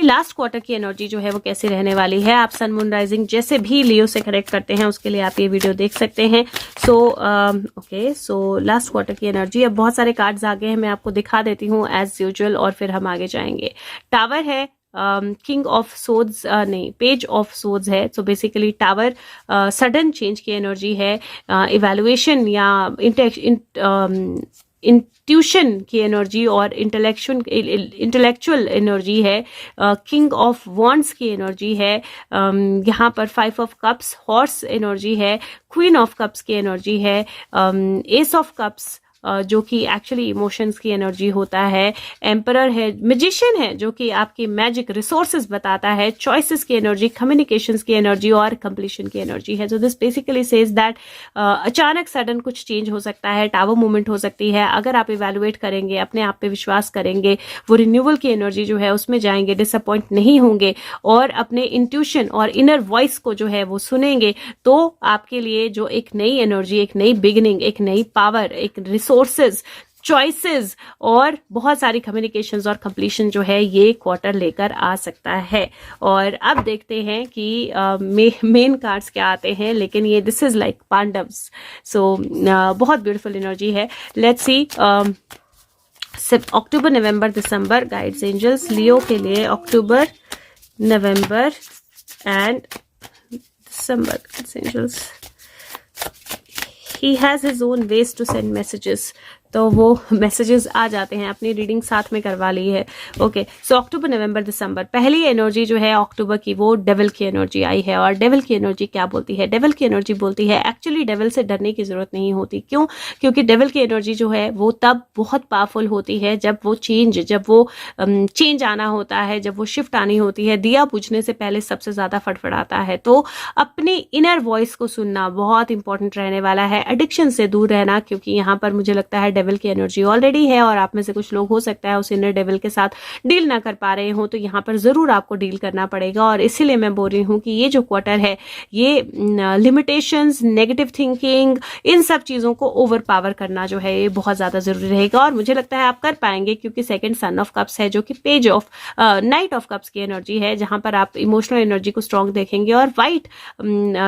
Last quarter की energy जो है वो कैसे रहने वाली है। आप सन मून राइजिंग जैसे भी लियो से कनेक्ट करते हैं उसके लिए आप ये वीडियो देख सकते हैं। सो लास्ट क्वार्टर की एनर्जी, अब बहुत सारे कार्ड्स आ गए हैं, मैं आपको दिखा देती हूँ एज यूजुअल और फिर हम आगे जाएंगे। टावर है, किंग ऑफ सोड्स नहीं, पेज ऑफ सोड्स है। So basically tower sudden change की एनर्जी है, इवैल्यूएशन या इंट्यूशन की एनर्जी और इंटेलेक्चुअल एनर्जी है। किंग ऑफ वॉन्ड्स की एनर्जी है, यहाँ पर 5 ऑफ कप्स हॉर्स एनर्जी है, क्वीन ऑफ कप्स की एनर्जी है, एस ऑफ कप्स जो कि एक्चुअली इमोशंस की एनर्जी होता है, एम्परर है, मैजिशियन है जो कि आपकी मैजिक रिसोर्सेज बताता है, चॉइसेस की एनर्जी, कम्युनिकेशंस की एनर्जी और कंप्लीशन की एनर्जी है। So this basically says that अचानक सडन कुछ चेंज हो सकता है, टावर मूवमेंट हो सकती है। अगर आप इवेलुएट करेंगे, अपने आप पे विश्वास करेंगे, वो रिन्यूअल की एनर्जी जो है उसमें जाएंगे, डिसअपॉइंट नहीं होंगे और अपने इंट्यूशन और इनर वॉइस को जो है वो सुनेंगे, तो आपके लिए जो एक नई एनर्जी, एक नई बिगिनिंग, एक नई पावर, एक रिसोर्सेज, चॉइसेस और बहुत सारी कम्युनिकेशंस और कंप्लीशन जो है ये क्वार्टर लेकर आ सकता है। और अब देखते हैं कि मेन कार्ड्स क्या आते हैं, लेकिन ये this is like Pandavs. So बहुत ब्यूटीफुल एनर्जी है। Let's see October, November, December guides angels Leo के लिए, October, November and December guides angels. He has his own ways to send messages, तो वो मैसेजेस आ जाते हैं। अपनी रीडिंग साथ में करवा ली है। ओके, सो अक्टूबर, नवंबर, दिसंबर, पहली एनर्जी जो है अक्टूबर की वो डेविल की एनर्जी आई है। और डेविल की एनर्जी क्या बोलती है? डेविल की एनर्जी बोलती है एक्चुअली डेविल से डरने की जरूरत नहीं होती। क्यों? क्योंकि डेविल की एनर्जी जो है वो तब बहुत पावरफुल होती है जब वो चेंज आना होता है, जब वो शिफ्ट आनी होती है। दिया बुझने से पहले सबसे ज्यादा फटफड़ाता है। तो अपनी इनर वॉइस को सुनना बहुत इंपॉर्टेंट रहने वाला है। एडिक्शन से दूर रहना, क्योंकि यहाँ पर मुझे लगता है डेविल की एनर्जी ऑलरेडी है और आप में से कुछ लोग हो सकता है उस इनर डेविल के साथ डील ना कर पा रहे हो, तो यहाँ पर जरूर आपको डील करना पड़ेगा। और इसीलिए मैं बोल रही हूँ कि ये जो क्वार्टर है ये लिमिटेशंस, नेगेटिव थिंकिंग, इन सब चीजों को ओवर पावर करना जो है ये बहुत ज्यादा जरूरी रहेगा। और मुझे लगता है आप कर पाएंगे, क्योंकि सेकंड सन ऑफ कप्स है जो कि page of night of cups की एनर्जी है, जहां पर आप इमोशनल एनर्जी को स्ट्रॉन्ग देखेंगे। और व्हाइट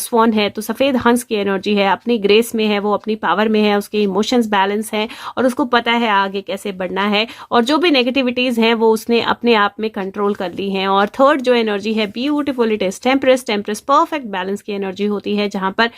स्वॉन है, तो सफेद हंस की एनर्जी है, अपनी ग्रेस में है, वो अपनी पावर में है, उसके इमोशंस बैलेंस है और उसको पता है आगे कैसे बढ़ना है। और जो भी नेगेटिविटीज हैं वो उसने अपने आप में कंट्रोल कर ली हैं। और थर्ड जो एनर्जी है beautiful, it is temperance. Temperance perfect balance की एनर्जी होती है, जहां पर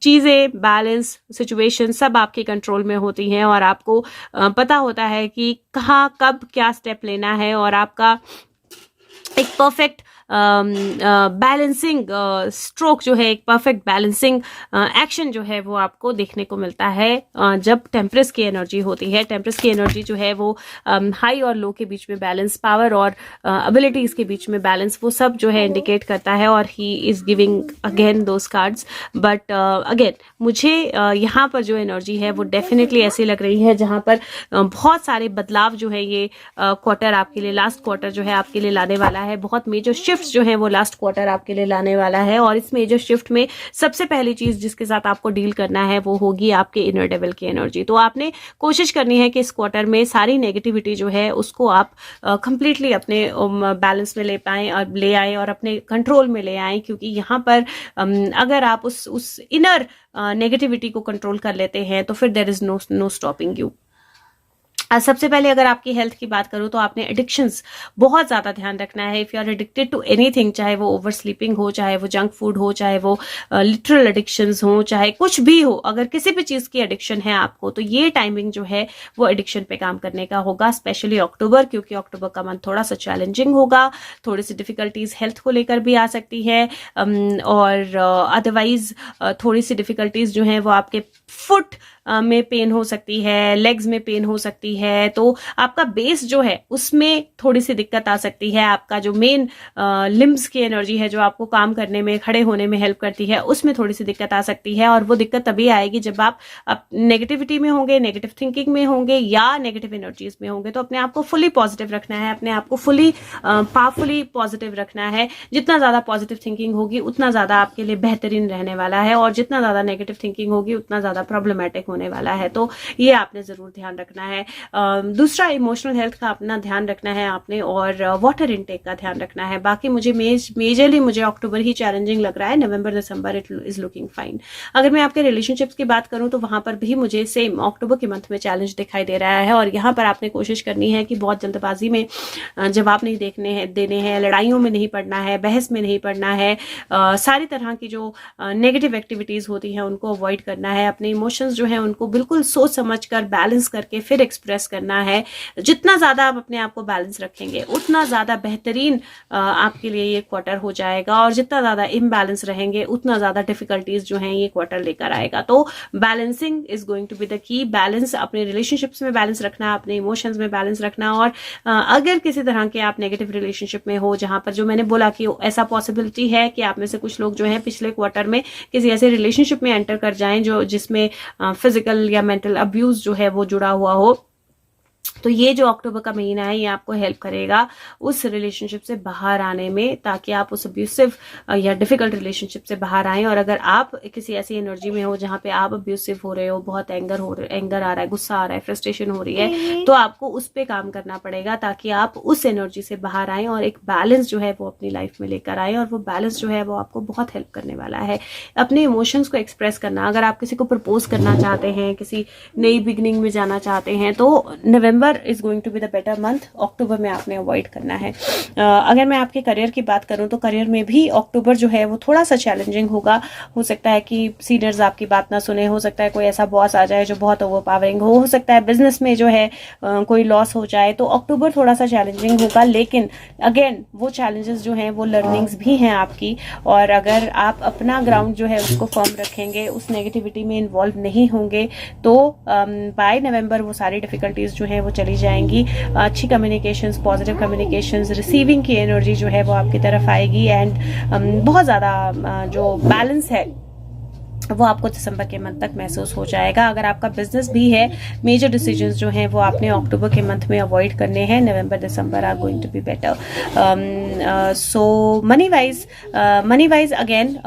चीजें, बैलेंस, सिचुएशन सब आपके कंट्रोल में होती हैं और आपको पता होता है कि कहाँ कब क्या स्टेप लेना है। और आपका एक परफेक्ट बैलेंसिंग स्ट्रोक जो है, एक परफेक्ट बैलेंसिंग एक्शन जो है वो आपको देखने को मिलता है जब टेम्परेस की एनर्जी होती है। टेम्परेस की एनर्जी जो है वो हाई और लो के बीच में बैलेंस, पावर और एबिलिटीज के बीच में बैलेंस, वो सब जो है इंडिकेट करता है। और he is giving again those cards. But again मुझे यहाँ पर जो एनर्जी है वो डेफिनेटली ऐसी लग रही है जहां पर बहुत सारे बदलाव जो है ये क्वार्टर आपके लिए, लास्ट क्वार्टर जो है आपके लिए लाने वाला है। बहुत मेजर शिफ्ट जो है वो लास्ट क्वार्टर आपके लिए लाने वाला है। और इस मेजर शिफ्ट में सबसे पहली चीज जिसके साथ आपको डील करना है वो होगी आपके इनर डेविल की एनर्जी। तो आपने कोशिश करनी है कि इस क्वार्टर में सारी नेगेटिविटी जो है उसको आप कंप्लीटली अपने बैलेंस में ले पाएं और ले आए और अपने कंट्रोल में ले आए। क्योंकि यहाँ पर अगर आप उस इनर नेगेटिविटी को कंट्रोल कर लेते हैं तो फिर there is no stopping you. सबसे पहले अगर आपकी हेल्थ की बात करूं तो आपने एडिक्शंस बहुत ज्यादा ध्यान रखना है। If you are addicted to anything, चाहे वो ओवर स्लीपिंग हो, चाहे वो जंक फूड हो, चाहे वो लिटरल एडिक्शंस हो, चाहे कुछ भी हो, अगर किसी भी चीज की एडिक्शन है आपको, तो ये टाइमिंग जो है वो एडिक्शन पे काम करने का होगा, स्पेशली अक्टूबर, क्योंकि अक्टूबर का मंथ थोड़ा सा चैलेंजिंग होगा। थोड़ी सी डिफिकल्टीज हेल्थ को लेकर भी आ सकती है और अदरवाइज थोड़ी सी डिफिकल्टीज जो है वो आपके फुट में पेन हो सकती है, लेग्स में पेन हो सकती है। तो आपका बेस जो है उसमें थोड़ी सी दिक्कत आ सकती है। आपका जो मेन लिम्स की एनर्जी है जो आपको काम करने में, खड़े होने में हेल्प करती है, उसमें थोड़ी सी दिक्कत आ सकती है। और वो दिक्कत तभी आएगी जब आप नेगेटिविटी में होंगे, नेगेटिव थिंकिंग में होंगे या नेगेटिव एनर्जीज में होंगे। तो अपने आप को फुली पॉजिटिव रखना है, अपने आप को फुली पावरफुली पॉजिटिव रखना है। जितना ज्यादा पॉजिटिव थिंकिंग होगी उतना ज्यादा आपके लिए बेहतरीन रहने वाला है और जितना ज्यादा नेगेटिव थिंकिंग होगी उतना ज्यादा प्रॉब्लमेटिक होने वाला है। तो ये आपने जरूर ध्यान रखना है। दूसरा इमोशनल हेल्थ का अपना ध्यान रखना है आपने, और वाटर इनटेक का ध्यान रखना है। बाकी मुझे मेजरली मुझे अक्टूबर ही चैलेंजिंग लग रहा है, नवंबर दिसंबर इट इज लुकिंग फाइन। अगर मैं आपके रिलेशनशिप्स की बात करूं तो वहां पर भी मुझे सेम अक्टूबर के मंथ में चैलेंज दिखाई दे रहा है, और यहाँ पर आपने कोशिश करनी है कि बहुत जल्दबाजी में जवाब नहीं देने हैं, लड़ाइयों में नहीं पड़ना है, बहस में नहीं पड़ना है, सारी तरह की जो नेगेटिव एक्टिविटीज होती हैं उनको अवॉइड करना है। अपने इमोशंस जो हैं उनको बिल्कुल सोच समझ कर बैलेंस करके फिर एक्सप्रेस करना है। जितना ज्यादा आप अपने आप को बैलेंस रखेंगे उतना ज्यादा बेहतरीन आपके लिए ये क्वार्टर हो जाएगा, और जितना ज्यादा इम्बैलेंस रहेंगे उतना ज्यादा डिफिकल्टीज जो हैं ये क्वार्टर लेकर आएगा। तो balancing is going to be the key. Balance अपने रिलेशनशिप्स में बैलेंस रखना, अपने इमोशंस में बैलेंस रखना, और अगर किसी तरह के आप नेगेटिव रिलेशनशिप में हो जहां पर, जो मैंने बोला कि ऐसा पॉसिबिलिटी है कि आप में से कुछ लोग जो हैं पिछले क्वार्टर में किसी ऐसे रिलेशनशिप में एंटर कर जाएं जो जिसमें फिजिकल या मेंटल अब्यूज जो है वो जुड़ा हुआ हो, तो ये जो अक्टूबर का महीना है ये आपको हेल्प करेगा उस रिलेशनशिप से बाहर आने में, ताकि आप उस अब्यूसिव या डिफिकल्ट रिलेशनशिप से बाहर आएं। और अगर आप किसी ऐसी एनर्जी में हो जहां पे आप अब्यूसिव हो रहे हो, बहुत एंगर आ रहा है, गुस्सा आ रहा है, फ्रस्ट्रेशन हो रही है, तो आपको उस पर काम करना पड़ेगा ताकि आप उस एनर्जी से बाहर आएं और एक बैलेंस जो है वो अपनी लाइफ में लेकर आए। और वो बैलेंस जो है वो आपको बहुत हेल्प करने वाला है अपने इमोशंस को एक्सप्रेस करना। अगर आप किसी को प्रपोज करना चाहते हैं, किसी नई बिगनिंग में जाना चाहते हैं, तो November is going to be the better month. अक्टूबर में आपने अवॉइड करना है। अगर मैं आपके करियर की बात करूं तो करियर में भी अक्टूबर जो है वो थोड़ा सा चैलेंजिंग होगा। हो सकता है कि सीनियर्स आपकी बात ना सुने, हो सकता है कोई ऐसा बॉस आ जाए जो बहुत ओवरपावरिंग हो सकता है बिजनेस में जो है कोई लॉस हो जाए। तो अक्टूबर थोड़ा सा चैलेंजिंग होगा, लेकिन अगेन वो चैलेंजेस जो हैं वो लर्निंग्स भी हैं आपकी, और अगर आप अपना ग्राउंड जो है उसको फर्म रखेंगे, उस नेगेटिविटी में इन्वॉल्व नहीं होंगे, तो बाय नवंबर वो सारी डिफिकल्टीज जो है वो चली जाएंगी। अच्छी कम्युनिकेशंस, पॉजिटिव कम्युनिकेशंस, रिसीविंग की एनर्जी जो है वो आपकी तरफ आएगी, एंड बहुत ज़्यादा जो बैलेंस है वो आपको दिसंबर के मंथ तक महसूस हो जाएगा। अगर आपका बिजनेस भी है, मेजर डिसीजंस जो हैं वो आपने अक्टूबर के मंथ में अवॉइड करने हैं। November December are going to be better. So money wise again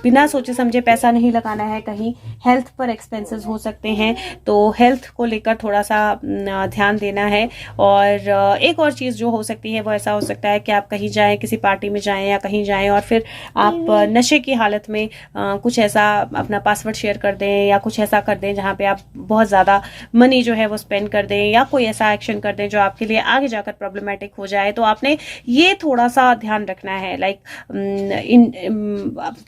बिना सोचे समझे पैसा नहीं लगाना है कहीं। हेल्थ पर एक्सपेंसेस हो सकते हैं, तो हेल्थ को लेकर थोड़ा सा ध्यान देना है। और एक और चीज़ जो हो सकती है वो ऐसा हो सकता है कि आप कहीं जाएं, किसी पार्टी में जाएं या कहीं जाएं, और फिर आप नशे की हालत में कुछ ऐसा अपना पासवर्ड शेयर कर दें या कुछ ऐसा कर दें जहां पे आप बहुत ज़्यादा मनी जो है वो स्पेंड कर दें, या कोई ऐसा एक्शन कर दें जो आपके लिए आगे जाकर प्रॉब्लमेटिक हो जाए। तो आपने ये थोड़ा सा ध्यान रखना है, लाइक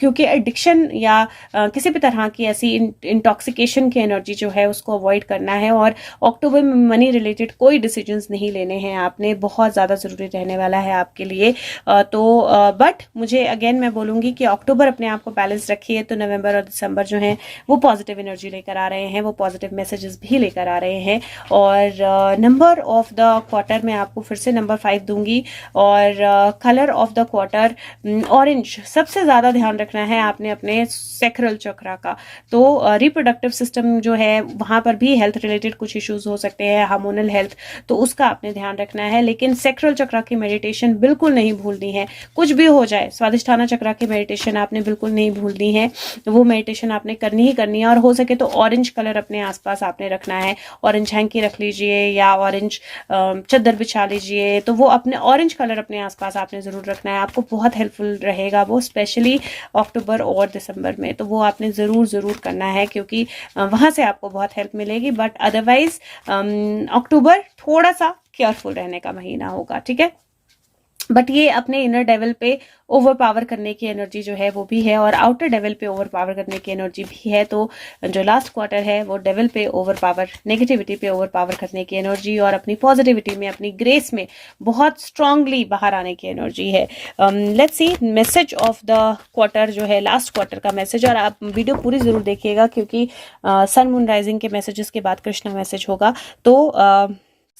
क्योंकि एडिक्शन या किसी भी तरह की ऐसी इंटॉक्सिकेशन की एनर्जी जो है उसको अवॉइड करना है। और अक्टूबर में मनी रिलेटेड कोई डिसीजंस नहीं लेने हैं आपने, बहुत ज़्यादा ज़रूरी रहने वाला है आपके लिए। बट मुझे अगेन मैं बोलूँगी कि अक्टूबर अपने आप को बैलेंस रखिए, तो नवंबर और दिसंबर जो हैं वो पॉजिटिव एनर्जी लेकर आ रहे हैं, वो पॉजिटिव मैसेजेस भी लेकर आ रहे हैं। और नंबर ऑफ द क्वार्टर में आपको फिर से नंबर 5 दूंगी, और colour of the quarter orange. सबसे ज़्यादा ध्यान रखना है आपने अपने सैक्रल चक्रा का। तो रिप्रोडक्टिव सिस्टम जो है वहाँ पर भी हेल्थ रिलेटेड कुछ इश्यूज हो सकते हैं, हार्मोनल हेल्थ, तो उसका आपने ध्यान रखना है। लेकिन सैक्रल चक्रा की मेडिटेशन बिल्कुल नहीं भूलनी है, कुछ भी हो जाए। स्वादिष्ठाना चक्रा की मेडिटेशन आपने बिल्कुल नहीं भूलनी है, वो मेडिटेशन आपने करनी ही करनी है। और हो सके तो ऑरेंज कलर अपने आसपास आपने रखना है, ऑरेंज हैंकी रख लीजिए या ऑरेंज चादर बिछा लीजिए, तो वो अपने ऑरेंज कलर अपने आसपास आपने ज़रूर रखना है। आपको बहुत हेल्पफुल रहेगा वो, स्पेशली अक्टूबर और दिसंबर में, तो वो आपने ज़रूर करना है, क्योंकि वहाँ से आपको बहुत हेल्प मिलेगी। बट अदरवाइज अक्टूबर थोड़ा सा केयरफुल रहने का महीना होगा, ठीक है। बट ये अपने इनर डेवल पे ओवर पावर करने की एनर्जी जो है वो भी है, और आउटर डेवल पे ओवर पावर करने की एनर्जी भी है। तो जो लास्ट क्वार्टर है वो डेवल पे ओवर पावर, नेगेटिविटी पे ओवर पावर करने की एनर्जी, और अपनी पॉजिटिविटी में, अपनी ग्रेस में बहुत स्ट्रांगली बाहर आने की एनर्जी है। Let's see message of the quarter जो है, लास्ट क्वार्टर का मैसेज। और आप वीडियो पूरी जरूर देखिएगा, क्योंकि सन मून राइजिंग के मैसेजेस के बाद कृष्णा मैसेज होगा। तो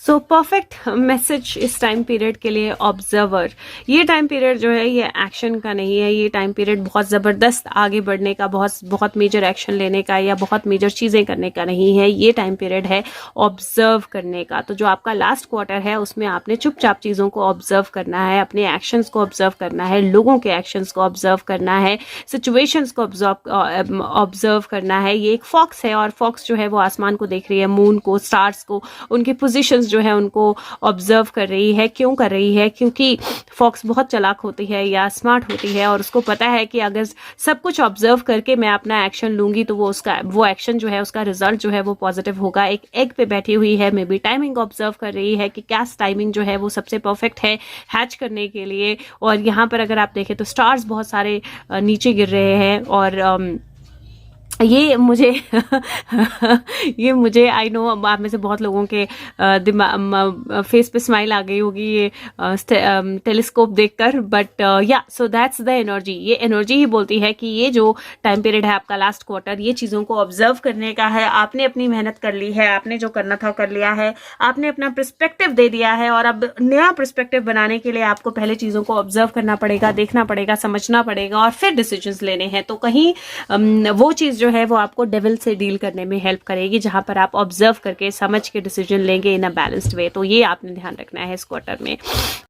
सो परफेक्ट मैसेज इस टाइम पीरियड के लिए ऑब्जर्वर। ये टाइम पीरियड जो है ये एक्शन का नहीं है, ये टाइम पीरियड बहुत ज़बरदस्त आगे बढ़ने का, बहुत मेजर एक्शन लेने का या बहुत मेजर चीज़ें करने का नहीं है। ये टाइम पीरियड है ऑब्जर्व करने का। तो जो आपका लास्ट क्वार्टर है उसमें आपने चुपचाप चीज़ों को ऑब्जर्व करना है, अपने एक्शंस को ऑब्जर्व करना है, लोगों के एक्शंस को ऑब्जर्व करना है, सिचुएशंस को ऑब्जर्व करना है। ये एक फॉक्स है और फॉक्स जो है वो आसमान को देख रही है, मून को, स्टार्स को, उनके पोजिशन जो है उनको ऑब्जर्व कर रही है। क्यों कर रही है? क्योंकि फॉक्स बहुत चालाक होती है या स्मार्ट होती है और उसको पता है कि अगर सब कुछ ऑब्जर्व करके मैं अपना एक्शन लूंगी तो वो एक्शन जो है उसका रिजल्ट जो है वो पॉजिटिव होगा। एक एग पे बैठी हुई है, मे बी टाइमिंग ऑब्जर्व कर रही है कि क्या टाइमिंग जो है वो सबसे परफेक्ट है हैच करने के लिए। और यहाँ पर अगर आप देखें तो स्टार्स बहुत सारे नीचे गिर रहे हैं और ये मुझे आई नो आप में से बहुत लोगों के फेस पे स्माइल आ गई होगी ये टेलीस्कोप देखकर, बट या सो दैट्स द एनर्जी। ये एनर्जी ही बोलती है कि ये जो टाइम पीरियड है आपका लास्ट क्वार्टर, ये चीज़ों को ऑब्जर्व करने का है। आपने अपनी मेहनत कर ली है, आपने जो करना था कर लिया है, आपने अपना पर्सपेक्टिव दे दिया है और अब नया पर्सपेक्टिव बनाने के लिए आपको पहले चीज़ों को ऑब्जर्व करना पड़ेगा, देखना पड़ेगा, समझना पड़ेगा और फिर डिसीजंस लेने हैं। तो कहीं वो चीज़ जो है वो आपको डेविल से डील करने में हेल्प करेगी, जहां पर आप ऑब्जर्व करके समझ के डिसीजन लेंगे इन अ बैलेंस्ड वे। तो ये आपने ध्यान रखना है इस क्वार्टर में।